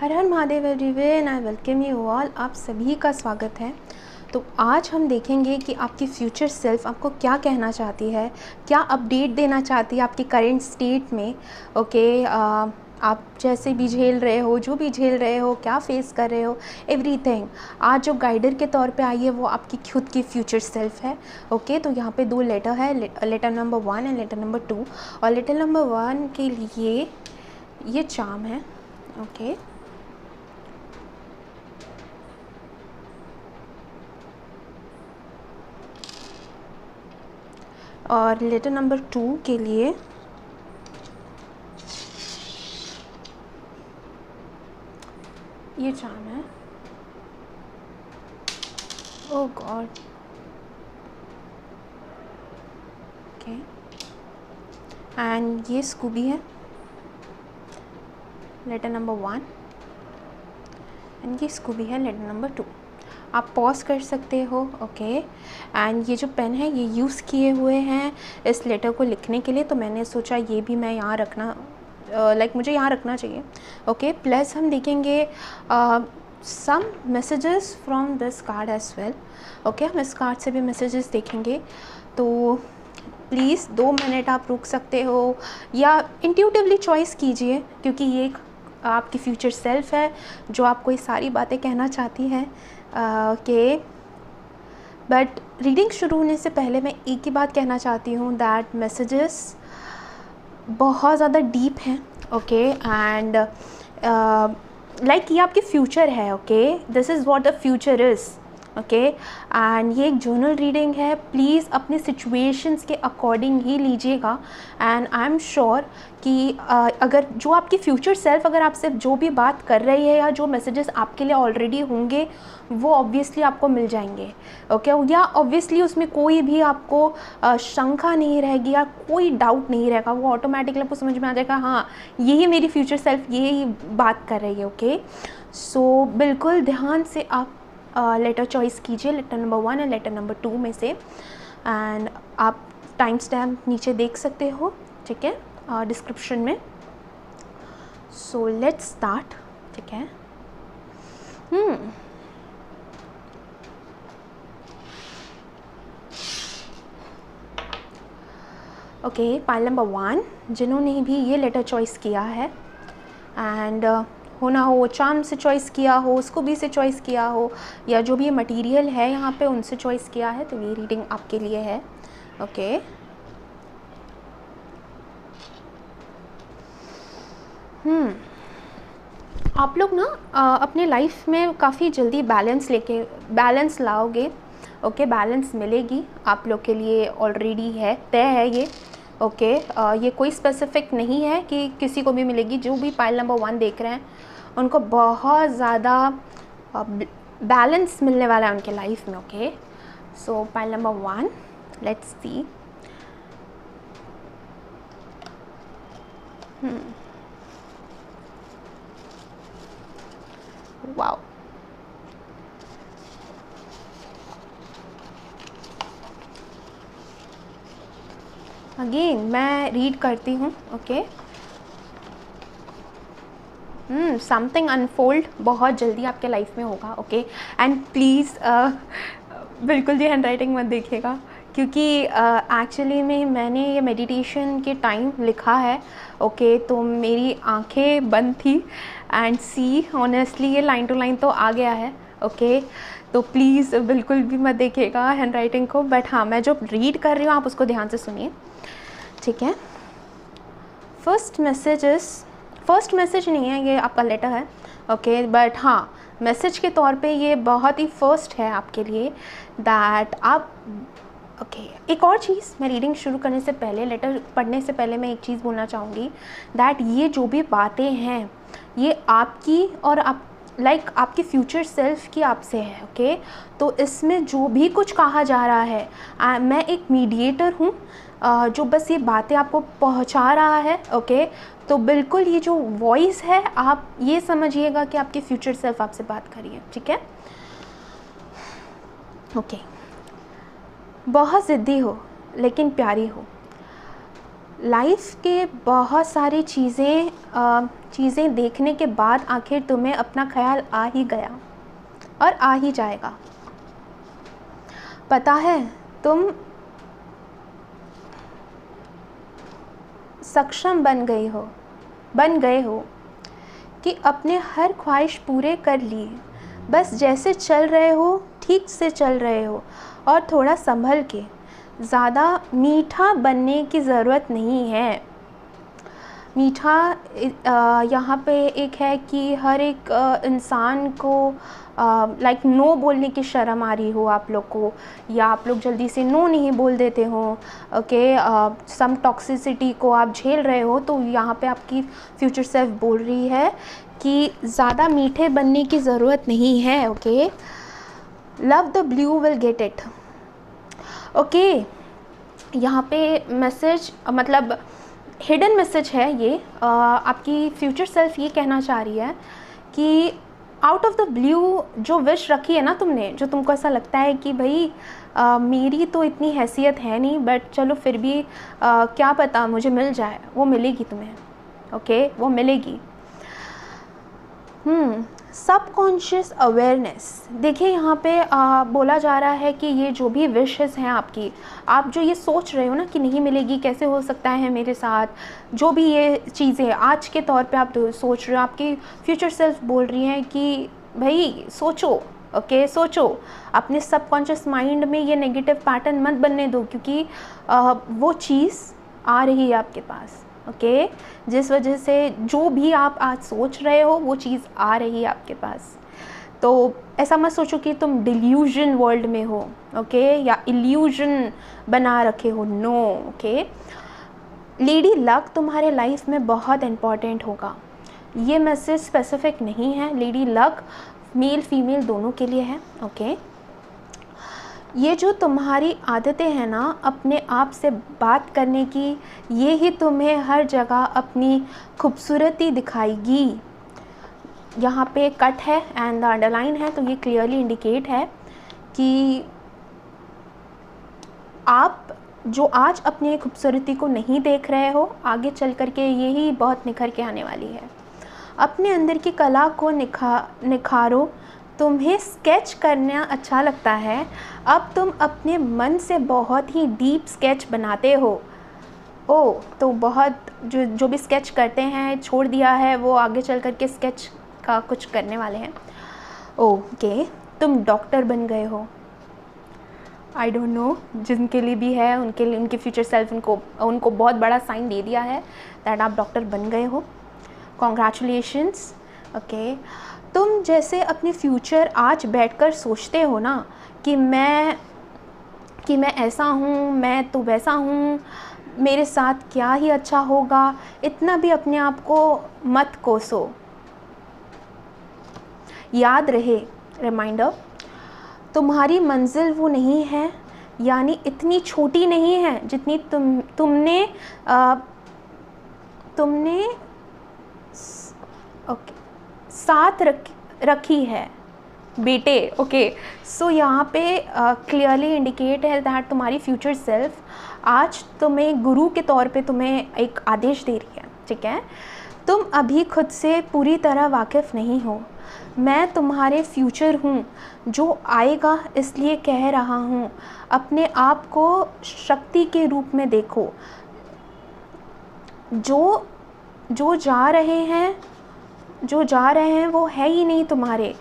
Her her Mahadev everyone, I welcome you all. आप सभी का स्वागत है। तो आज हम देखेंगे कि आपकी फ्यूचर सेल्फ आपको क्या कहना चाहती है, क्या अपडेट देना चाहती है आपकी करेंट स्टेट में। आप जैसे भी झेल रहे हो, जो भी झेल रहे हो, क्या फेस कर रहे हो, एवरीथिंग आज जो गाइडर के तौर पे आई है वो आपकी खुद की फ्यूचर सेल्फ है। तो यहाँ पे 2 लेटर है, letter number 1 and letter number 2। और लेटर नंबर 1 के लिए ये चार्म है। और लेटर नंबर 2 के लिए ये चार्म है। ओह गॉड। एंड ये स्कूबी है, लेटर नंबर 1 एंड ये स्कूबी है, लेटर नंबर 2। आप पॉज कर सकते हो। एंड ये जो पेन है ये यूज़ किए हुए हैं इस लेटर को लिखने के लिए, तो मैंने सोचा ये भी मैं यहाँ रखना, मुझे यहाँ रखना चाहिए। प्लस हम देखेंगे some messages from this card as well. हम इस कार्ड से भी मैसेजेस देखेंगे, तो प्लीज़ 2 मिनट आप रुक सकते हो या इंट्यूटिवली चॉइस कीजिए, क्योंकि ये आपकी फ्यूचर सेल्फ है जो आपको ये सारी बातें कहना चाहती है। बट रीडिंग शुरू होने से पहले मैं एक ही बात कहना चाहती हूँ, दैट मैसेजेस बहुत ज़्यादा डीप हैं। एंड ये आपके फ्यूचर है। This is what the future is. And ये एक जर्नल रीडिंग है, प्लीज़ अपने सिचुएशंस के अकॉर्डिंग ही लीजिएगा। एंड आई एम श्योर कि अगर जो आपकी फ्यूचर सेल्फ अगर आपसे जो भी बात कर रही है या जो मैसेजेस आपके लिए ऑलरेडी होंगे वो ऑब्वियसली आपको मिल जाएंगे। या ऑब्वियसली उसमें कोई भी आपको शंका नहीं रहेगी या कोई डाउट नहीं रहेगा, वो ऑटोमेटिकली आपको समझ में आ जाएगा, हाँ यही मेरी फ्यूचर सेल्फ यही बात कर रही है। सो बिल्कुल ध्यान से आप लेटर चॉइस कीजिए, letter number 1 and letter number 2 में से। एंड आप टाइम स्टैम्प नीचे देख सकते हो, ठीक है, डिस्क्रिप्शन में। सो लेट्स स्टार्ट, ठीक है। पाइल नंबर 1, जिन्होंने भी ये लेटर चॉइस किया है एंड होना हो चार्म से चॉइस किया हो, स्कूबी से चॉइस किया हो, या जो भी ये मटेरियल है यहाँ पे उनसे चॉइस किया है, तो ये रीडिंग आपके लिए है। आप लोग ना अपने लाइफ में काफ़ी जल्दी बैलेंस लाओगे। बैलेंस मिलेगी आप लोग के लिए, ऑलरेडी है, तय है ये। ये कोई स्पेसिफिक नहीं है कि किसी को भी मिलेगी। जो भी पाइल नंबर 1 देख रहे हैं उनको बहुत ज़्यादा बैलेंस मिलने वाला है उनके लाइफ में। सो pile number 1, let's see. Wow, again मैं रीड करती हूँ। समथिंग अनफोल्ड बहुत जल्दी आपके लाइफ में होगा। एंड प्लीज़ बिल्कुल भी हैंड राइटिंग मत देखिएगा, क्योंकि एक्चुअली में मैंने ये मेडिटेशन के टाइम लिखा है। तो मेरी आंखें बंद थी एंड सी ऑनेस्टली ये लाइन टू लाइन तो आ गया है। तो प्लीज़ बिल्कुल भी मत देखिएगा हैंड राइटिंग को, बट हाँ मैं जो रीड कर रही हूँ आप उसको ध्यान से सुनिए, ठीक है। फर्स्ट मैसेज नहीं है, ये आपका लेटर है। बट हाँ मैसेज के तौर पे ये बहुत ही फर्स्ट है आपके लिए, दैट आप एक और चीज़, मैं रीडिंग शुरू करने से पहले, लेटर पढ़ने से पहले मैं एक चीज़ बोलना चाहूँगी, दैट ये जो भी बातें हैं ये आपकी और आपकी फ्यूचर सेल्फ की आपसे है। तो इसमें जो भी कुछ कहा जा रहा है, मैं एक मीडिएटर हूँ जो बस ये बातें आपको पहुँचा रहा है। तो बिल्कुल ये जो वॉइस है आप ये समझिएगा कि आपकी फ्यूचर सेल्फ आपसे बात कर रही है, ठीक है। बहुत ज़िद्दी हो लेकिन प्यारी हो, लाइफ के बहुत सारी चीज़ें देखने के बाद आखिर तुम्हें अपना ख्याल आ ही गया और आ ही जाएगा। पता है, तुम सक्षम बन गए हो कि अपने हर ख्वाहिश पूरे कर लिए। बस जैसे चल रहे हो ठीक से चल रहे हो और थोड़ा संभल के। ज़्यादा मीठा बनने की ज़रूरत नहीं है। मीठा यहाँ पे एक है कि हर एक इंसान को लाइक नो बोलने की शर्म आ रही हो आप लोग को, या आप लोग जल्दी से नो नहीं बोल देते हो। ओके, सम टॉक्सिसिटी को आप झेल रहे हो, तो यहाँ पे आपकी फ्यूचर सेल्फ बोल रही है कि ज़्यादा मीठे बनने की ज़रूरत नहीं है। Okay, love the blue will get it. Okay, यहाँ पे मैसेज मतलब हिडन मैसेज है ये। आपकी फ्यूचर सेल्फ ये कहना चाह रही है कि आउट ऑफ द ब्लू जो विश रखी है ना तुमने, जो तुमको ऐसा लगता है कि भाई मेरी तो इतनी हैसियत है नहीं, बट चलो फिर भी क्या पता मुझे मिल जाए, वो मिलेगी तुम्हें। ओके, वो मिलेगी। Subconscious awareness. देखिए यहाँ पे बोला जा रहा है कि ये जो भी विशेस हैं आपकी, आप जो ये सोच रहे हो ना कि नहीं मिलेगी, कैसे हो सकता है मेरे साथ, जो भी ये चीज़ें आज के तौर पे आप सोच रहे हो, आपकी फ्यूचर सेल्फ बोल रही हैं कि भाई सोचो। ओके, सोचो, अपने सबकॉन्शियस माइंड में ये नेगेटिव पैटर्न मत बनने दो, क्योंकि वो चीज़ आ रही है आपके पास। ओके, जिस वजह से जो भी आप आज सोच रहे हो वो चीज़ आ रही है आपके पास। तो ऐसा मत सोचो कि तुम डिल्यूजन वर्ल्ड में हो, ओके, या इल्यूजन बना रखे हो। नो। ओके, लेडी लक तुम्हारे लाइफ में बहुत इम्पॉर्टेंट होगा। ये मैसेज स्पेसिफिक नहीं है, लेडी लक मेल फीमेल दोनों के लिए है। ओके, ये जो तुम्हारी आदतें हैं ना अपने आप से बात करने की, ये ही तुम्हें हर जगह अपनी खूबसूरती दिखाएगी। यहाँ पे कट है एंड द अंडरलाइन है, तो ये क्लियरली इंडिकेट है कि आप जो आज अपनी खूबसूरती को नहीं देख रहे हो, आगे चल कर के यही बहुत निखर के आने वाली है। अपने अंदर की कला को निखारो। तुम्हें स्केच करना अच्छा लगता है, अब तुम अपने मन से बहुत ही डीप स्केच बनाते हो। तो बहुत जो भी स्केच करते हैं छोड़ दिया है, वो आगे चल कर के स्केच का कुछ करने वाले हैं। ओके, तुम डॉक्टर बन गए हो। आई डोंट नो, जिनके लिए भी है उनके लिए, उनके फ्यूचर सेल्फ उनको बहुत बड़ा साइन दे दिया है दैट आप डॉक्टर बन गए हो। कॉन्ग्रेचुलेशंस। ओके, तुम जैसे अपनी फ्यूचर आज बैठकर सोचते हो ना कि मैं ऐसा हूँ, मैं तो वैसा हूँ, मेरे साथ क्या ही अच्छा होगा, इतना भी अपने आप को मत कोसो। याद रहे, रिमाइंडर, तुम्हारी मंजिल वो नहीं है, यानी इतनी छोटी नहीं है जितनी तुमने साथ रखी है बेटे। ओके, सो यहाँ पे क्लियरली इंडिकेट है दैट तुम्हारी फ्यूचर सेल्फ आज तुम्हें गुरु के तौर पे तुम्हें एक आदेश दे रही है। ठीक है, तुम अभी खुद से पूरी तरह वाकिफ़ नहीं हो। मैं तुम्हारे फ्यूचर हूँ, जो आएगा इसलिए कह रहा हूँ। अपने आप को शक्ति के रूप में देखो। जो जा रहे हैं वो है ही नहीं तुम्हारे,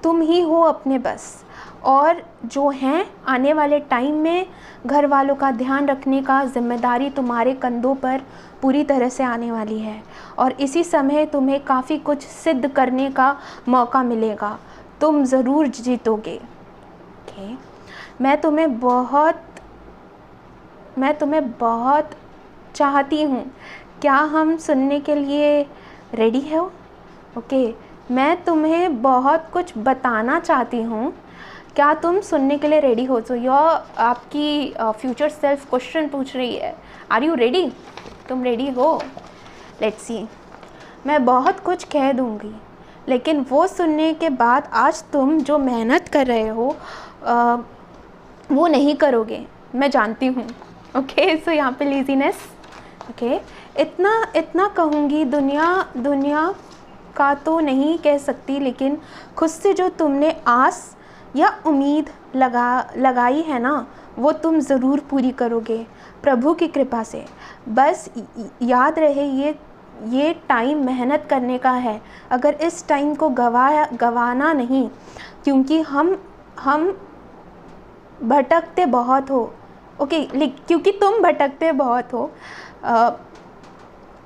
तुम ही हो अपने बस। और जो हैं आने वाले टाइम में घर वालों का ध्यान रखने का जिम्मेदारी तुम्हारे कंधों पर पूरी तरह से आने वाली है, और इसी समय तुम्हें काफ़ी कुछ सिद्ध करने का मौका मिलेगा। तुम ज़रूर जीतोगे। ओके, मैं तुम्हें बहुत चाहती हूँ। क्या हम सुनने के लिए रेडी हो? ओके, मैं तुम्हें बहुत कुछ बताना चाहती हूँ। क्या तुम सुनने के लिए रेडी हो? तो यह आपकी फ्यूचर सेल्फ क्वेश्चन पूछ रही है, आर यू रेडी? तुम रेडी हो? Let's see. मैं बहुत कुछ कह दूँगी, लेकिन वो सुनने के बाद आज तुम जो मेहनत कर रहे हो वो नहीं करोगे, मैं जानती हूँ। ओके, सो यहाँ पे लेज़ीनेस। ओके। इतना इतना कहूँगी, दुनिया का तो नहीं कह सकती, लेकिन खुद से जो तुमने आस या उम्मीद लगाई है ना, वो तुम ज़रूर पूरी करोगे प्रभु की कृपा से। बस याद रहे ये टाइम मेहनत करने का है। अगर इस टाइम को गवाना नहीं, क्योंकि हम भटकते बहुत हो। ओके, क्योंकि तुम भटकते बहुत हो,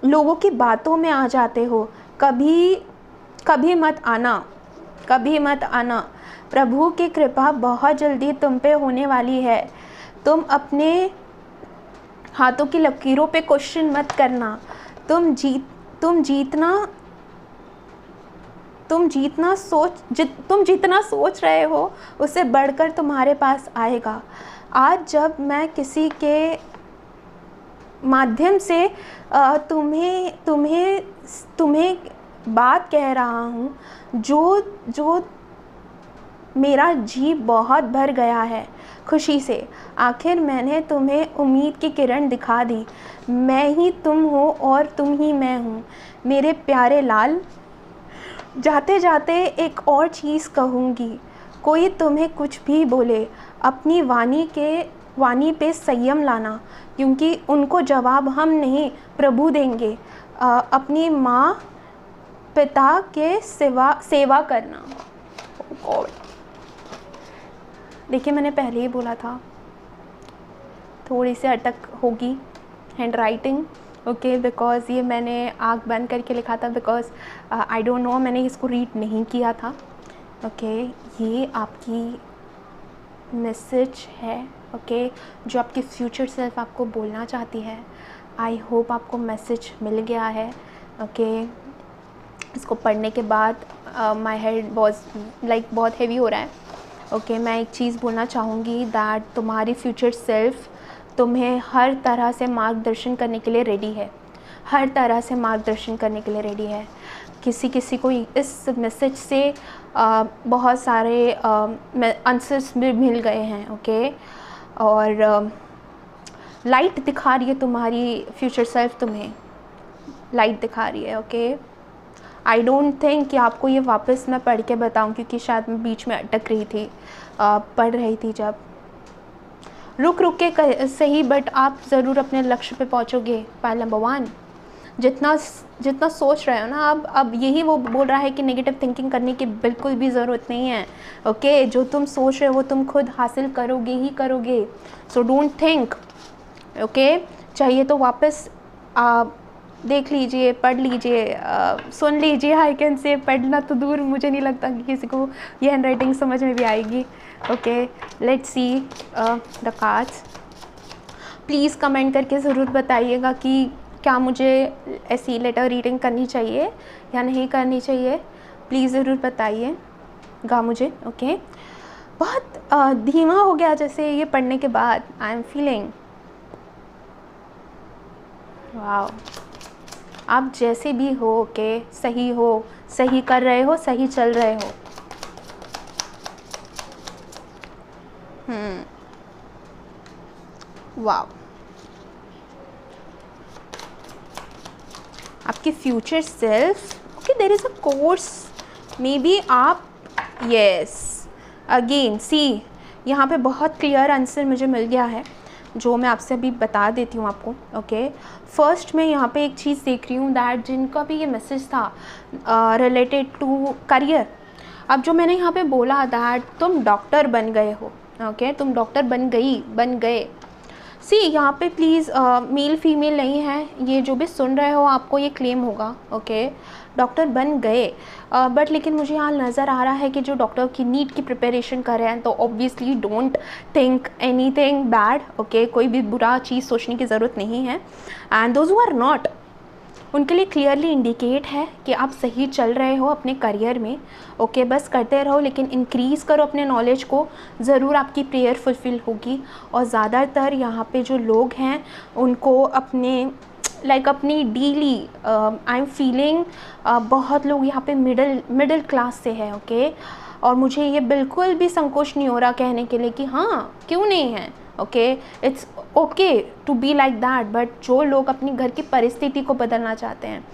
लोगों की बातों में आ जाते हो। कभी मत आना। प्रभु की कृपा बहुत जल्दी तुम पे होने वाली है। तुम अपने हाथों की लकीरों पे क्वेश्चन मत करना। तुम जितना सोच रहे हो उससे बढ़कर तुम्हारे पास आएगा। आज जब मैं किसी के माध्यम से तुम्हें बात कह रहा हूँ, जो मेरा जी बहुत भर गया है खुशी से। आखिर मैंने तुम्हें उम्मीद की किरण दिखा दी। मैं ही तुम हो और तुम ही मैं हूँ मेरे प्यारे लाल। जाते जाते एक और चीज़ कहूँगी, कोई तुम्हें कुछ भी बोले, अपनी वाणी पे संयम लाना, क्योंकि उनको जवाब हम नहीं प्रभु देंगे। अपनी माँ पिता के सेवा करना। गॉड, देखिए मैंने पहले ही बोला था थोड़ी सी अटक होगी हैंड राइटिंग, ओके, बिकॉज़ ये मैंने आँख बंद करके लिखा था, बिकॉज़ आई डोंट नो, मैंने इसको रीड नहीं किया था। ओके, ये आपकी मैसेज है, ओके, जो आपकी फ्यूचर सेल्फ आपको बोलना चाहती है। आई होप आपको मैसेज मिल गया है। ओके, इसको पढ़ने के बाद माई हेड बहुत हेवी हो रहा है। ओके, मैं एक चीज़ बोलना चाहूँगी दैट तुम्हारी फ्यूचर सेल्फ तुम्हें हर तरह से मार्गदर्शन करने के लिए रेडी है। हर तरह से मार्गदर्शन करने के लिए रेडी है। किसी को इस मैसेज से बहुत सारे आंसर्स मिल गए हैं। ओके, और लाइट दिखा रही है तुम्हारी फ्यूचर सेल्फ, तुम्हें लाइट दिखा रही है। ओके, आई डोंट थिंक कि आपको ये वापस मैं पढ़ के बताऊं, क्योंकि शायद मैं बीच में अटक रही थी, पढ़ रही थी जब। रुक के सही, बट आप ज़रूर अपने लक्ष्य पे पहुंचोगे। पॉइंट नंबर 1, जितना सोच रहे हो ना, अब यही वो बोल रहा है कि नेगेटिव थिंकिंग करने की बिल्कुल भी ज़रूरत नहीं है। ओके, जो तुम सोच रहे हो वो तुम खुद हासिल करोगे ही करोगे। So don't think. ओके, चाहिए तो वापस देख लीजिए, पढ़ लीजिए, सुन लीजिए। आई कैन से पढ़ना तो दूर, मुझे नहीं लगता कि किसी को ये हैंड राइटिंग समझ में भी आएगी। Okay, let's see the cards. Please comment करके ज़रूर बताइएगा कि क्या मुझे ऐसी लेटर रीडिंग करनी चाहिए या नहीं करनी चाहिए। प्लीज़ ज़रूर बताइएगा मुझे। ओके, बहुत धीमा हो गया जैसे ये पढ़ने के बाद। आई एम फीलिंग वाओ, आप जैसे भी हो, ओके, सही हो, सही कर रहे हो, सही चल रहे हो। वाओ, आपकी future self, okay, there is a course, maybe आप, यस, अगेन सी, यहाँ पे बहुत क्लियर आंसर मुझे मिल गया है, जो मैं आपसे अभी बता देती हूँ आपको। ओके, फर्स्ट मैं यहाँ पे एक चीज़ देख रही हूँ दैट जिनका भी ये मैसेज था रिलेटेड टू करियर। अब जो मैंने यहाँ पे बोला दैट तुम डॉक्टर बन गए हो। ओके, तुम डॉक्टर बन गए। सी, यहाँ पे प्लीज़ मेल फीमेल नहीं है, ये जो भी सुन रहे हो आपको ये क्लेम होगा। ओके, डॉक्टर बन गए, बट लेकिन मुझे यहाँ नज़र आ रहा है कि जो डॉक्टर की नीट की प्रिपरेशन कर रहे हैं, तो obviously don't think anything bad. Okay, कोई भी बुरा चीज़ सोचने की ज़रूरत नहीं है। And those who are not, उनके लिए क्लियरली इंडिकेट है कि आप सही चल रहे हो अपने करियर में। ओके, बस करते रहो, लेकिन इंक्रीज़ करो अपने नॉलेज को, ज़रूर आपकी प्रेयर फुलफ़िल होगी। और ज़्यादातर यहाँ पे जो लोग हैं उनको अपने अपनी डेली आई एम फीलिंग बहुत लोग यहाँ पे मिडिल क्लास से है। ओके, और मुझे ये बिल्कुल भी संकोच नहीं हो रहा कहने के लिए कि हाँ क्यों नहीं है। Okay, it's okay to be like that, but जो लोग अपनी घर की परिस्थिति को बदलना चाहते हैं,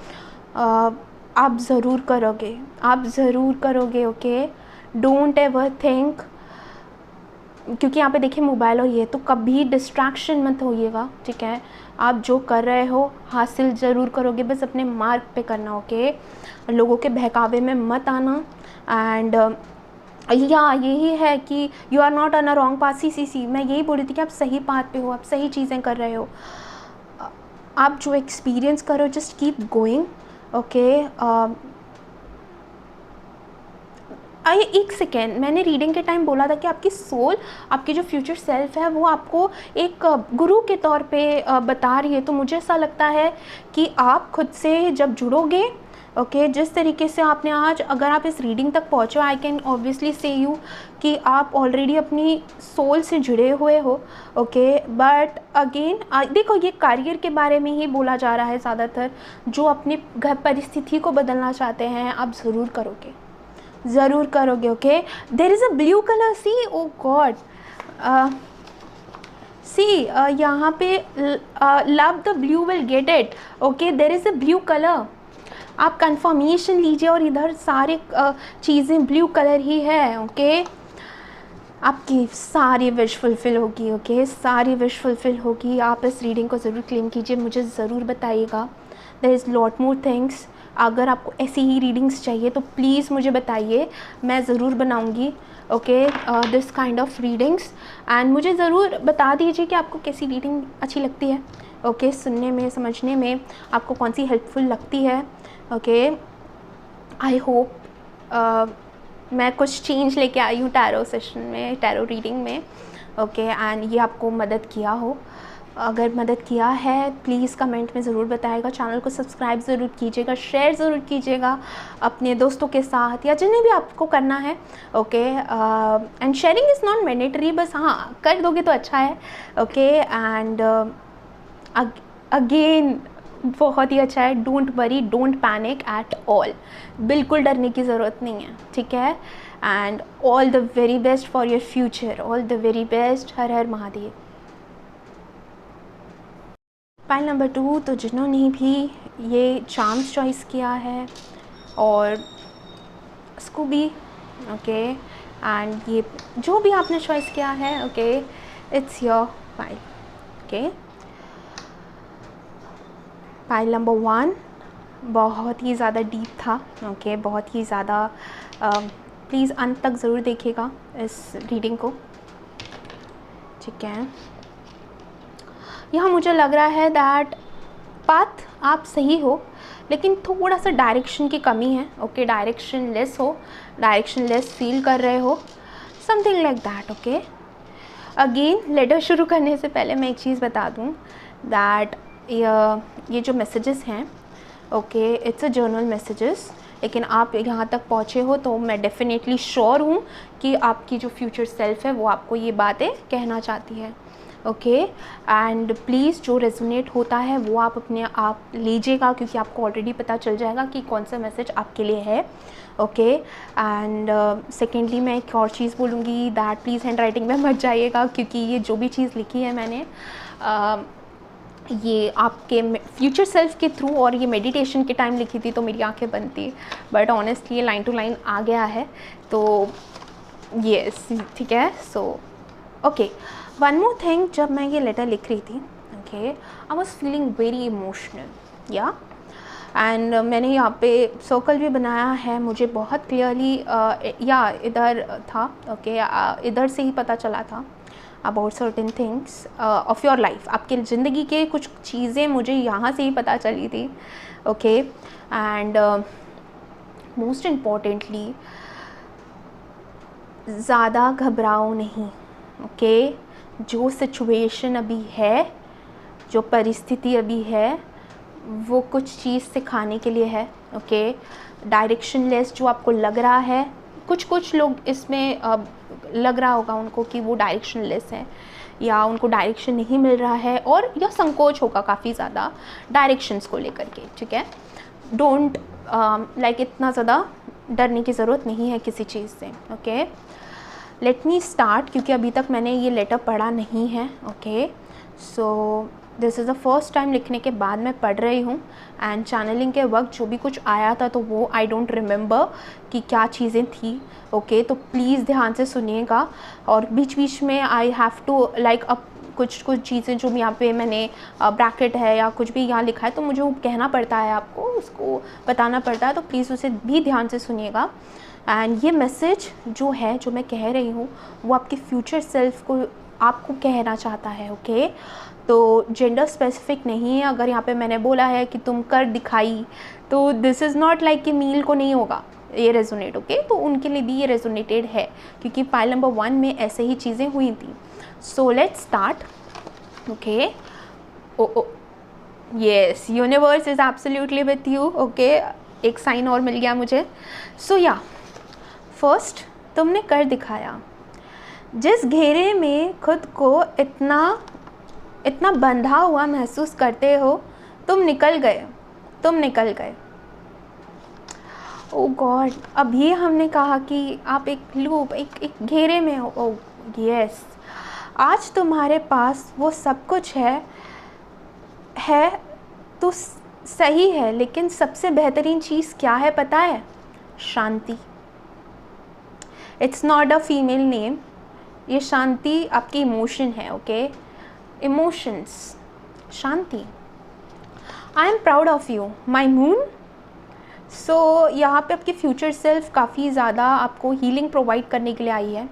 आप ज़रूर करोगे, आप ज़रूर करोगे। ओके, डोंट एवर थिंक, क्योंकि यहाँ पे देखिए मोबाइल और ये, तो कभी डिस्ट्रैक्शन मत होइएगा, ठीक है। आप जो कर रहे हो हासिल ज़रूर करोगे, बस अपने मार्ग पे करना। ओके, लोगों के बहकावे में मत आना। एंड या यही है कि you are not on a wrong path. See मैं यही बोल रही थी कि आप सही पाथ पे हो, आप सही चीज़ें कर रहे हो, आप जो एक्सपीरियंस करो जस्ट कीप गोइंग। ओके, एक सेकेंड, मैंने रीडिंग के टाइम बोला था कि आपकी सोल, आपकी जो फ्यूचर सेल्फ है वो आपको एक गुरु के तौर पे बता रही है। तो मुझे ऐसा लगता है कि आप खुद से जब जुड़ोगे, ओके, जिस तरीके से आपने आज, अगर आप इस रीडिंग तक पहुँचो, आई कैन ऑब्वियसली से यू कि आप ऑलरेडी अपनी सोल से जुड़े हुए हो। ओके, बट अगेन देखो, ये करियर के बारे में ही बोला जा रहा है ज़्यादातर। जो अपनी घर परिस्थिति को बदलना चाहते हैं, आप ज़रूर करोगे, ज़रूर करोगे। Okay, there is a blue colour, see, oh god, see यहाँ पे love the blue will get it. Okay, there is a blue colour, आप कंफर्मेशन लीजिए, और इधर सारे चीज़ें ब्लू कलर ही है। ओके, आपकी सारी विश फुलफ़िल होगी। ओके, सारी विश फुलफ़िल होगी। आप इस रीडिंग को ज़रूर क्लेम कीजिए, मुझे ज़रूर बताइएगा। There is lot more things. अगर आपको ऐसी ही रीडिंग्स चाहिए तो प्लीज़ मुझे बताइए, मैं ज़रूर बनाऊंगी। Okay, this kind of readings, and मुझे ज़रूर बता दीजिए कि आपको कैसी रीडिंग अच्छी लगती है। ओके, सुनने में, समझने में आपको कौन सी हेल्पफुल लगती है। ओके, आई होप मैं कुछ चेंज लेके आई हूँ टैरो सेशन में, टैरो रीडिंग में। ओके, एंड ये आपको मदद किया हो। अगर मदद किया है प्लीज़ कमेंट में ज़रूर बताएगा। चैनल को सब्सक्राइब ज़रूर कीजिएगा, शेयर ज़रूर कीजिएगा अपने दोस्तों के साथ या जिन्हें भी आपको करना है। Okay, and sharing is not mandatory, बस हाँ कर दोगे तो अच्छा है। ओके, एंड अगेन बहुत ही अच्छा है, don't worry, don't panic at all, बिल्कुल डरने की ज़रूरत नहीं है, ठीक है। And all the very best for your future, all the very best. Her her Mahadev. Pile number 2, तो जिन्होंने भी ये चार्म्स चॉइस किया है और स्कूबी, ओके, एंड ये जो भी आपने चॉइस किया है, okay, it's your pile. Okay, pile number 1 बहुत ही ज़्यादा डीप था। ओके, बहुत ही ज़्यादा, प्लीज़ अंत तक ज़रूर देखिएगा इस रीडिंग को, ठीक है। यहाँ मुझे लग रहा है दैट पाथ आप सही हो, लेकिन थोड़ा सा डायरेक्शन की कमी है। ओके, डायरेक्शन लेस हो, डायरेक्शन लेस फील कर रहे हो, something like that. Okay, again later शुरू करने से पहले मैं एक चीज़ बता दूँ दैट ये जो मैसेजेस हैं, okay, it's a journal messages, लेकिन आप यहाँ तक पहुँचे हो तो मैं डेफिनेटली श्योर हूँ कि आपकी जो फ्यूचर सेल्फ है वो आपको ये बातें कहना चाहती है। ओके, एंड प्लीज़ जो रेजोनेट होता है वो आप अपने आप लीजिएगा, क्योंकि आपको ऑलरेडी पता चल जाएगा कि कौन सा मैसेज आपके लिए है। ओके, एंड सेकेंडली मैं एक और चीज़ बोलूँगी दैट प्लीज़ हैंड राइटिंग में मत जाइएगा, क्योंकि ये जो भी चीज़ लिखी है मैंने ये आपके फ्यूचर सेल्फ के थ्रू, और ये मेडिटेशन के टाइम लिखी थी तो मेरी आंखें बंद थी, बट ऑनेस्टली ये लाइन टू लाइन आ गया है, तो यस, ठीक है। So okay, one more thing, जब मैं ये लेटर लिख रही थी, okay, I was feeling very emotional, या एंड मैंने यहाँ पे सर्कल भी बनाया है, मुझे बहुत क्लियरली या इधर था, ओके, इधर से ही पता चला था about certain things of your life, आपके ज़िंदगी के कुछ चीज़ें मुझे यहाँ से ही पता चली थी। ओके, एंड मोस्ट इम्पॉर्टेंटली ज़्यादा घबराओ नहीं। ओके, जो सिचुएशन अभी है, जो परिस्थिति अभी है, वो कुछ चीज़ सिखाने के लिए है। ओके, डायरेक्शनलेस जो आपको लग रहा है, कुछ लोग इसमें लग रहा होगा उनको कि वो डायरेक्शनलेस है या उनको डायरेक्शन नहीं मिल रहा है, और या संकोच होगा काफ़ी ज़्यादा डायरेक्शंस को लेकर के, ठीक है। डोंट लाइक इतना ज़्यादा डरने की ज़रूरत नहीं है किसी चीज़ से। ओके, लेट मी स्टार्ट, क्योंकि अभी तक मैंने ये लेटर पढ़ा नहीं है। Okay, so this is the first time लिखने के बाद मैं पढ़ रही हूँ। एंड चैनलिंग के वक्त जो भी कुछ आया था तो वो आई डोंट रिमेंबर कि क्या चीज़ें थी। ओके, तो प्लीज़ ध्यान से सुनिएगा। और बीच बीच में आई हैव टू लाइक अब कुछ चीज़ें जो यहाँ पे मैंने ब्रैकेट है या कुछ भी यहाँ लिखा है तो मुझे वो कहना पड़ता है, आपको उसको बताना पड़ता है, तो प्लीज़ उसे भी ध्यान से सुनिएगा। एंड ये मैसेज जो है, जो मैं कह रही हूँ, वो आपके फ्यूचर सेल्फ को आपको कहना चाहता है। ओके, तो जेंडर स्पेसिफिक नहीं है। अगर यहाँ पे मैंने बोला है कि तुम कर दिखाई, तो दिस इज़ नॉट लाइक कि मील को नहीं होगा ये रेजोनेट। ओके, तो उनके लिए भी ये रेजोनेटेड है, क्योंकि फाइल नंबर 1 में ऐसे ही चीज़ें हुई थी। So let's start. Okay, O yes, universe is absolutely with you. Okay, एक साइन और मिल गया मुझे। सो या फर्स्ट, तुमने कर दिखाया। जिस घेरे में खुद को इतना बंधा हुआ महसूस करते हो, तुम निकल गए। ओ गॉड, अभी हमने कहा कि आप एक लूप, एक घेरे में हो। ओ यस, आज तुम्हारे पास वो सब कुछ है तो सही है, लेकिन सबसे बेहतरीन चीज़ क्या है पता है? शांति। It's not a female name, ये शांति आपकी इमोशन है। ओके, इमोशंस, शांति। I am proud of you my moon. So यहाँ पे आपकी फ्यूचर सेल्फ काफ़ी ज़्यादा आपको हीलिंग प्रोवाइड करने के लिए आई है।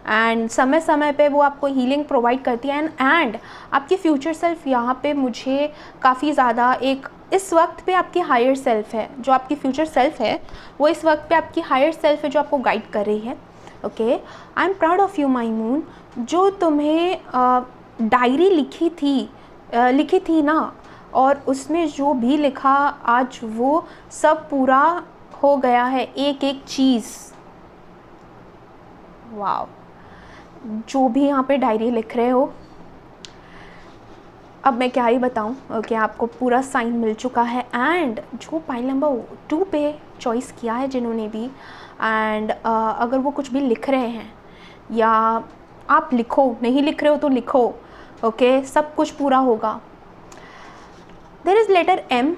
एंड समय समय पे वो आपको हीलिंग प्रोवाइड करती है। एंड आपकी फ्यूचर सेल्फ यहाँ पे मुझे काफ़ी ज़्यादा एक इस वक्त पे आपकी हायर सेल्फ है, जो आपकी फ्यूचर सेल्फ है वो इस वक्त पे आपकी हायर सेल्फ है जो आपको गाइड कर रही है। Okay, I am proud of you my moon. जो तुम्हें डायरी लिखी थी ना, और उसमें जो भी लिखा आज वो सब पूरा हो गया है, एक एक चीज़। वाव, जो भी यहाँ पे डायरी लिख रहे हो, अब मैं क्या ही बताऊँ। ओके, आपको पूरा साइन मिल चुका है। एंड जो पाइल नंबर 2 पे चॉइस किया है जिन्होंने भी, एंड अगर वो कुछ भी लिख रहे हैं या आप लिखो, नहीं लिख रहे हो तो लिखो। ओके, सब कुछ पूरा होगा। There is letter M।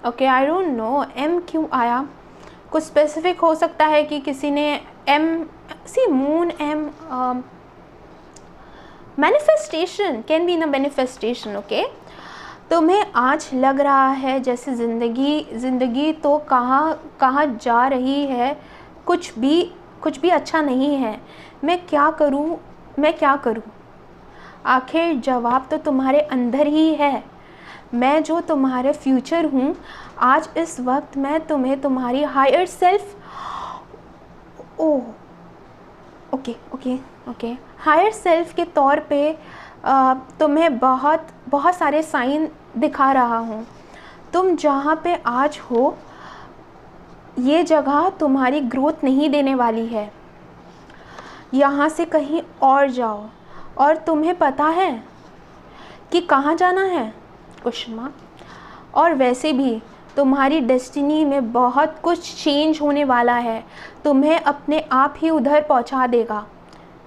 Okay, I don't know M क्यों आया, कुछ स्पेसिफिक हो सकता है कि किसी ने M see moon M manifestation can be in a manifestation. Okay, तुम्हें आज लग रहा है जैसे ज़िंदगी तो कहाँ जा रही है, कुछ भी अच्छा नहीं है। मैं क्या करूँ? आखिर जवाब तो तुम्हारे अंदर ही है। मैं जो तुम्हारे फ्यूचर हूँ, आज इस वक्त मैं तुम्हें तुम्हारी higher self okay higher self के तौर पे तुम्हें बहुत सारे साइन दिखा रहा हूँ। तुम जहाँ पे आज हो, ये जगह तुम्हारी ग्रोथ नहीं देने वाली है। यहाँ से कहीं और जाओ। और तुम्हें पता है कि कहाँ जाना है? Question mark. और वैसे भी तुम्हारी डेस्टिनी में बहुत कुछ चेंज होने वाला है। तुम्हें अपने आप ही उधर पहुंचा देगा,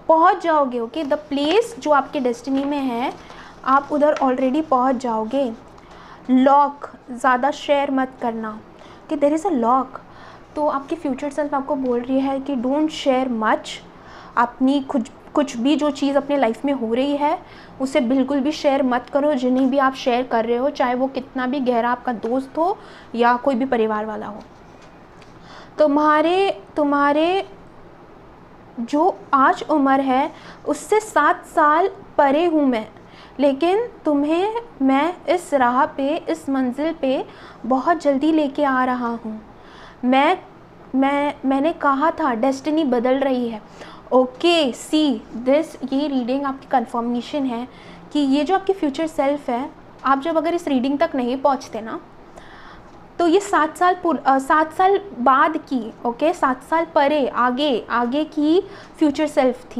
पहुंच जाओगे। ओके, द प्लेस जो आपके डेस्टिनी में है, आप उधर ऑलरेडी पहुंच जाओगे। लॉक ज़्यादा शेयर मत करना कि देयर इज़ अ लॉक। तो आपकी फ्यूचर सेल्फ आपको बोल रही है कि डोंट शेयर मच। अपनी कुछ भी जो चीज़ अपने लाइफ में हो रही है उसे बिल्कुल भी शेयर मत करो। जिन्हें भी आप शेयर कर रहे हो, चाहे वो कितना भी गहरा आपका दोस्त हो या कोई भी परिवार वाला हो। तुम्हारे जो आज उम्र है उससे 7 साल परे हूँ मैं, लेकिन तुम्हें मैं इस राह पे, इस मंजिल पे बहुत जल्दी लेके आ रहा हूँ। मैंने कहा था डेस्टिनी बदल रही है। ओके, सी दिस, ये रीडिंग आपकी कंफर्मेशन है कि ये जो आपकी फ्यूचर सेल्फ है, आप जब अगर इस रीडिंग तक नहीं पहुँचते ना, तो ये 7 साल बाद की, ओके, 7 साल परे आगे की फ्यूचर सेल्फ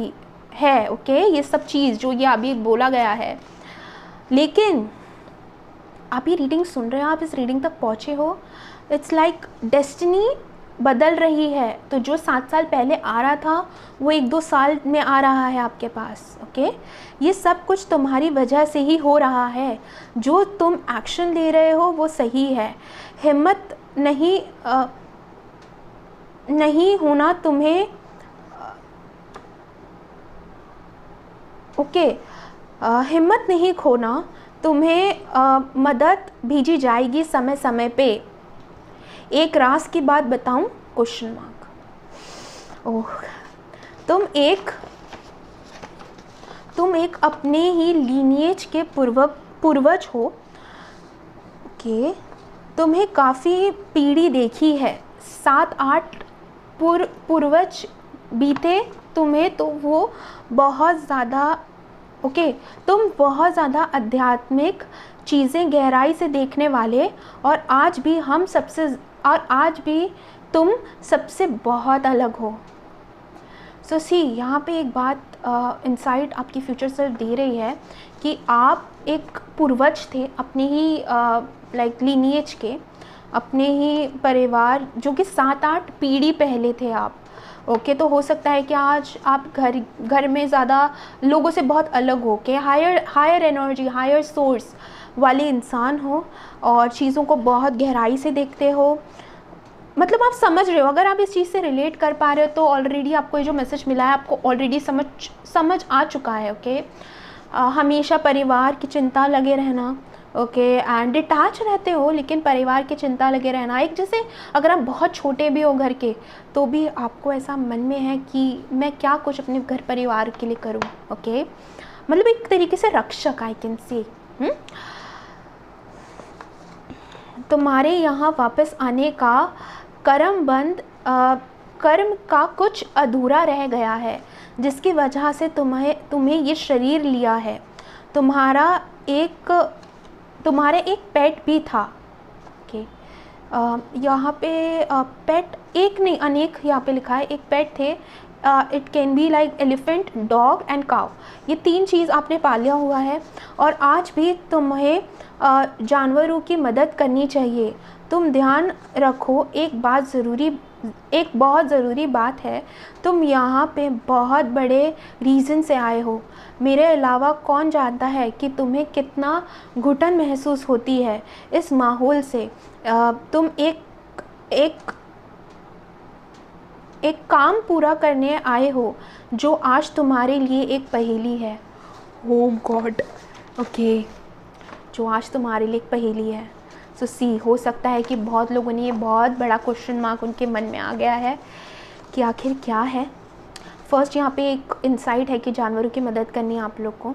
है। ओके, ये सब चीज़ जो ये अभी बोला गया है, लेकिन आप ये रीडिंग सुन रहे हो, आप इस रीडिंग तक पहुँचे हो। इट्स लाइक डेस्टिनी बदल रही है, तो जो 7 साल पहले आ रहा था वो 1-2 साल में आ रहा है आपके पास। ओके, ये सब कुछ तुम्हारी वजह से ही हो रहा है। जो तुम एक्शन ले रहे हो वो सही है। हिम्मत नहीं होना तुम्हें। ओके, हिम्मत नहीं खोना, तुम्हें मदद भेजी जाएगी समय समय पे। एक राज की बात बताऊं? Question mark. ओह, तुम एक अपने ही लीनिएज के पूर्वज हो। ओके, तुम्हें काफ़ी पीढ़ी देखी है, 7-8 पूर्वज बीते तुम्हें, तो वो बहुत ज़्यादा। ओके, तुम बहुत ज़्यादा आध्यात्मिक चीज़ें गहराई से देखने वाले, और आज भी तुम सबसे बहुत अलग हो। सो सी, यहाँ पे एक बात इनसाइट आपकी फ्यूचर सेल्फ दे रही है कि आप एक पूर्वज थे अपने ही लाइक लीनिएज के, अपने ही परिवार, जो कि 7-8 पीढ़ी पहले थे आप। ओके, तो हो सकता है कि आज आप घर में ज़्यादा लोगों से बहुत अलग हो के हायर एनर्जी, हायर सोर्स वाले इंसान हो, और चीज़ों को बहुत गहराई से देखते हो। मतलब आप समझ रहे हो, अगर आप इस चीज़ से रिलेट कर पा रहे हो तो ऑलरेडी आपको ये जो मैसेज मिला है आपको ऑलरेडी समझ आ चुका है। ओके, हमेशा परिवार की चिंता लगे रहना। ओके, एंड डिटैच रहते हो लेकिन परिवार की चिंता लगे रहना। एक जैसे अगर आप बहुत छोटे भी हो घर के, तो भी आपको ऐसा मन में है कि मैं क्या कुछ अपने घर परिवार के लिए करूं। ओके, मतलब एक तरीके से रक्षक, आई कैन से। तुम्हारे यहाँ वापस आने का कर्म का कुछ अधूरा रह गया है, जिसकी वजह से तुम्हें ये शरीर लिया है। तुम्हारे एक पेट भी था। ओके, यहाँ पे पेट एक नहीं अनेक यहाँ पे लिखा है, एक पेट थे। It can be like elephant, dog and cow. ये 3 चीज़ आपने पाला हुआ है, और आज भी तुम्हें जानवरों की मदद करनी चाहिए। तुम ध्यान रखो, एक बहुत ज़रूरी बात है, तुम यहाँ पे बहुत बड़े रीज़न से आए हो। मेरे अलावा कौन जानता है कि तुम्हें कितना घुटन महसूस होती है इस माहौल से। तुम एक काम पूरा करने आए हो जो आज तुम्हारे लिए एक पहेली है। ओह गॉड, ओके, जो आज तुम्हारे लिए एक पहेली है। सो सी, हो सकता है कि बहुत लोगों ने ये बहुत बड़ा क्वेश्चन मार्क उनके मन में आ गया है कि आखिर क्या है। फर्स्ट यहाँ पे एक इंसाइट है कि जानवरों की मदद करनी है आप लोग को।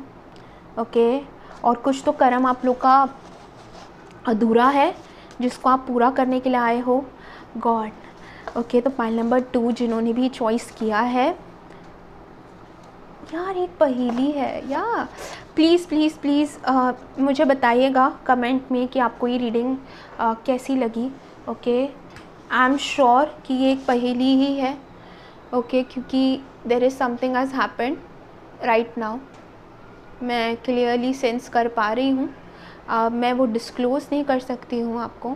ओके, और कुछ तो कर्म आप लोग का अधूरा है जिसको आप पूरा करने के लिए आए हो। गॉड, ओके, तो पाइल नंबर 2 जिन्होंने भी चॉइस किया है, यार एक पहेली है या। प्लीज़ मुझे बताइएगा कमेंट में कि आपको ये रीडिंग कैसी लगी। ओके, आई एम श्योर कि ये एक पहेली ही है। ओके, क्योंकि there is something has happened right now, मैं क्लियरली सेंस कर पा रही हूँ। मैं वो डिस्क्लोज़ नहीं कर सकती हूँ आपको।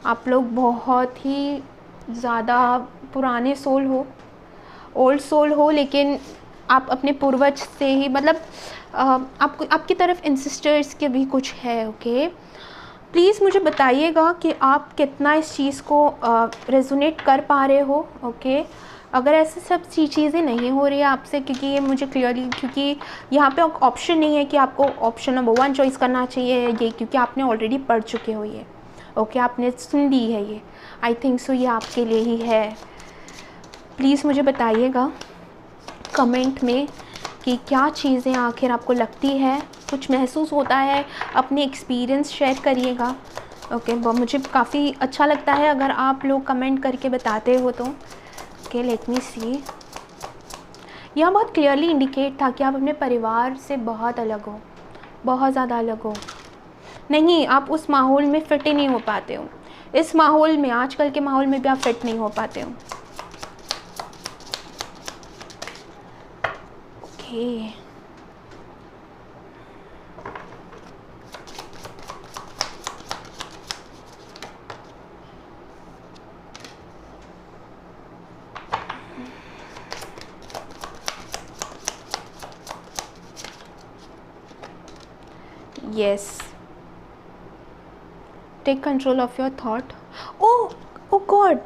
आप लोग बहुत ही ज़्यादा पुराने सोल हो, ओल्ड सोल हो, लेकिन आप अपने पूर्वज से ही, मतलब आपकी तरफ इंसिस्टर्स के भी कुछ है। ओके, प्लीज़ मुझे बताइएगा कि आप कितना इस चीज़ को रेजोनेट कर पा रहे हो। ओके, अगर ऐसे सब चीज़ें नहीं हो रही है आपसे, क्योंकि ये मुझे क्लियरली, क्योंकि यहाँ पे ऑप्शन नहीं है कि आपको ऑप्शन नंबर 1 चॉइस करना चाहिए ये, क्योंकि आपने ऑलरेडी पढ़ चुके हो ये। ओके, आपने सुन ली है ये, आई थिंक सो ये आपके लिए ही है। प्लीज़ मुझे बताइएगा कमेंट में कि क्या चीज़ें आखिर आपको लगती है, कुछ महसूस होता है, अपने एक्सपीरियंस शेयर करिएगा। ओके, मुझे काफ़ी अच्छा लगता है अगर आप लोग कमेंट करके बताते हो तो। ओके, लेट मी सी, यहाँ बहुत क्लियरली इंडिकेट था कि आप अपने परिवार से बहुत अलग हो, बहुत ज़्यादा अलग हो। नहीं, आप उस माहौल में फिट ही नहीं हो पाते हो। इस माहौल में, आजकल के माहौल में भी आप फिट नहीं हो पाते हो। Okay, yes, take control of your thought. Oh God,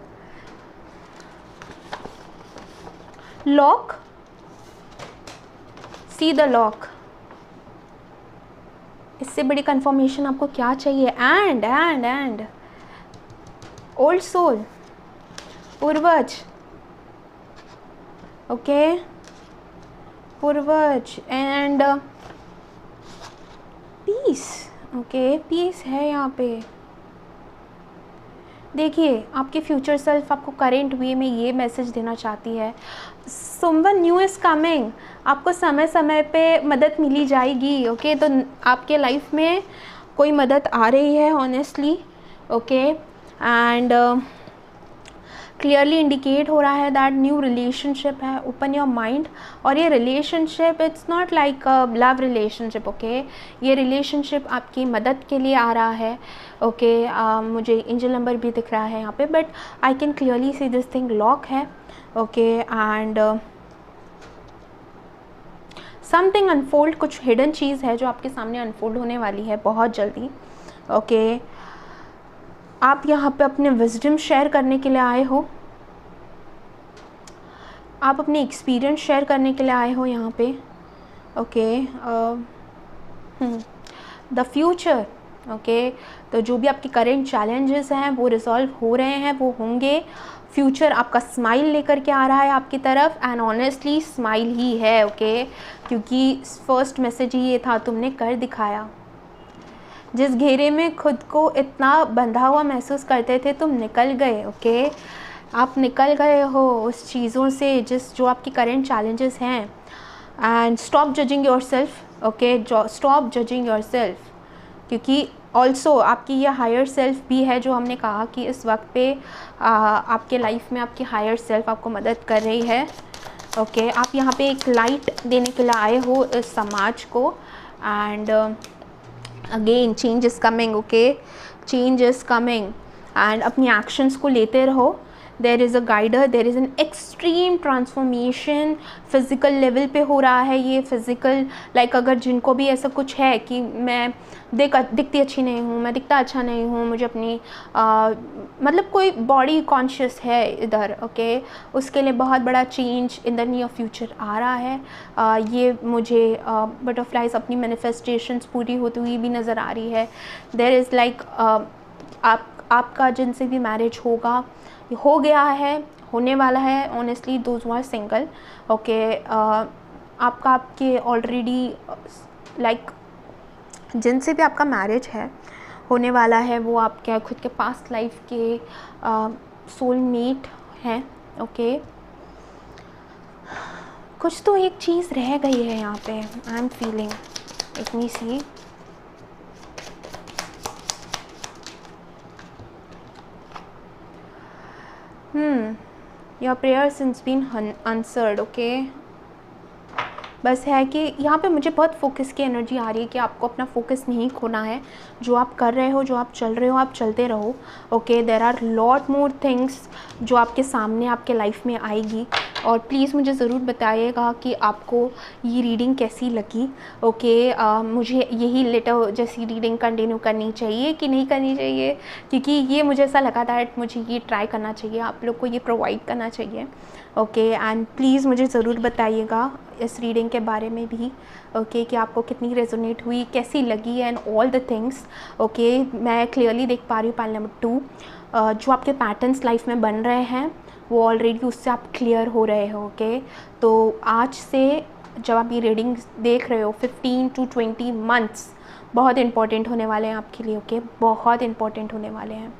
lock, see the lock. इससे बड़ी कंफर्मेशन आपको क्या चाहिए? एंड ओल्ड सोल, पूर्वज. ओके, पूर्वज एंड पीस. ओके, पीस है यहाँ पे. देखिए, आपके फ्यूचर सेल्फ आपको करेंट वे में ये मैसेज देना चाहती है, समवन न्यू इज़ कमिंग. आपको समय समय पे मदद मिली जाएगी. ओके, तो आपके लाइफ में कोई मदद आ रही है honestly. Okay, and clearly indicate हो रहा है दैट न्यू रिलेशनशिप है. Open your mind. और ये relationship it's not like love relationship. Okay, ये रिलेशनशिप आपकी मदद के लिए आ रहा है. ओके, मुझे एंजल नंबर भी दिख रहा है यहाँ पे, but I can clearly see this thing lock है. ओके, एंड समथिंग अनफोल्ड, कुछ हिडन चीज़ है जो आपके सामने अनफोल्ड होने वाली है बहुत जल्दी. ओके, आप यहाँ पे अपने विजडम शेयर करने के लिए आए हो. आप अपने एक्सपीरियंस शेयर करने के लिए आए हो यहाँ पे. Okay, the future. ओके, तो जो भी आपके करेंट चैलेंजेस हैं वो रिजॉल्व हो रहे हैं, वो होंगे. फ्यूचर आपका स्माइल लेकर के आ रहा है आपकी तरफ, एंड ऑनेस्टली स्माइल ही है. ओके, क्योंकि फर्स्ट मैसेज ही ये था, तुमने कर दिखाया. जिस घेरे में खुद को इतना बंधा हुआ महसूस करते थे, तुम निकल गए. ओके, आप निकल गए हो उस चीज़ों से जो आपकी करेंट चैलेंजेस हैं. And stop judging your self. Okay, stop judging your self, क्योंकि ऑल्सो आपकी ये हायर सेल्फ भी है जो हमने कहा कि इस वक्त पे आपके लाइफ में आपकी हायर सेल्फ आपको मदद कर रही है. ओके, आप यहाँ पे एक लाइट देने के लिए आए हो इस समाज को. And again change is coming. Okay, change is coming, and अपनी एक्शंस को लेते रहो. There is a guider, there is an extreme transformation. Physical level पे हो रहा है ये. फ़िज़िकल लाइक अगर जिनको भी ऐसा कुछ है कि मैं दिखती अच्छी नहीं हूँ, मैं दिखता अच्छा नहीं हूँ, मुझे अपनी मतलब कोई बॉडी कॉन्शियस है इधर. ओके, उसके लिए बहुत बड़ा change in the near future आ रहा है. ये मुझे बटरफ्लाइज अपनी मैनिफेस्टेशंस पूरी होती हुई भी नज़र आ रही है. देर इज़ लाइक आपका जिनसे भी मैरिज होगा, हो गया है, होने वाला है. Honestly those who are single. Okay, आपके ऑलरेडी लाइक जिनसे भी आपका मैरिज है, होने वाला है, वो आपके खुद के पास्ट लाइफ के सोलमेट हैं. ओके, कुछ तो एक चीज़ रह गई है यहाँ पे. I am feeling, let me see. Your prayer since been answered. Okay, बस है कि यहाँ पे मुझे बहुत फोकस की एनर्जी आ रही है कि आपको अपना फोकस नहीं खोना है. जो आप कर रहे हो, जो आप चल रहे हो, आप चलते रहो. Okay, there are lot more things जो आपके सामने आपके लाइफ में आएगी. और प्लीज़ मुझे ज़रूर बताइएगा कि आपको ये रीडिंग कैसी लगी. ओके, मुझे यही लेटर जैसी रीडिंग कंटिन्यू करनी चाहिए कि नहीं करनी चाहिए, क्योंकि ये मुझे ऐसा लगा था मुझे ये ट्राई करना चाहिए, आप लोग को ये प्रोवाइड करना चाहिए. ओके, एंड प्लीज़ मुझे ज़रूर बताइएगा इस रीडिंग के बारे में भी. ओके, कि आपको कितनी रेजोनेट हुई, कैसी लगी, and all the things. Okay, मैं क्लियरली देख पा रही हूँ पाइल नंबर 2. जो आपके पैटर्न्स लाइफ में बन रहे हैं वो ऑलरेडी उससे आप क्लियर हो रहे हो. ओके, तो आज से जब आप ये रीडिंग देख रहे हो 15 to 20 मंथ्स बहुत इंपॉर्टेंट होने वाले हैं आपके लिए. ओके, बहुत इंपॉर्टेंट होने वाले हैं.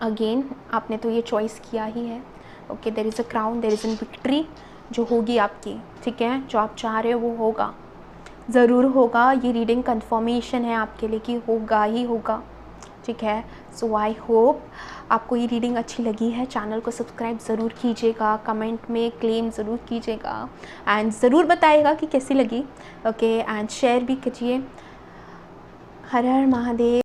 अगेन आपने तो ये चॉइस किया ही है. Okay, there is a crown, there is an victory जो होगी आपकी. ठीक है, जो आप चाह रहे हो वो होगा, ज़रूर होगा. ये रीडिंग कंफर्मेशन है आपके लिए कि होगा ही होगा. ठीक है, सो आई होप आपको ये रीडिंग अच्छी लगी है. चैनल को सब्सक्राइब ज़रूर कीजिएगा, कमेंट में क्लेम ज़रूर कीजिएगा, एंड ज़रूर बताइएगा कि कैसी लगी. ओके, एंड शेयर भी कीजिए. हर हर महादेव.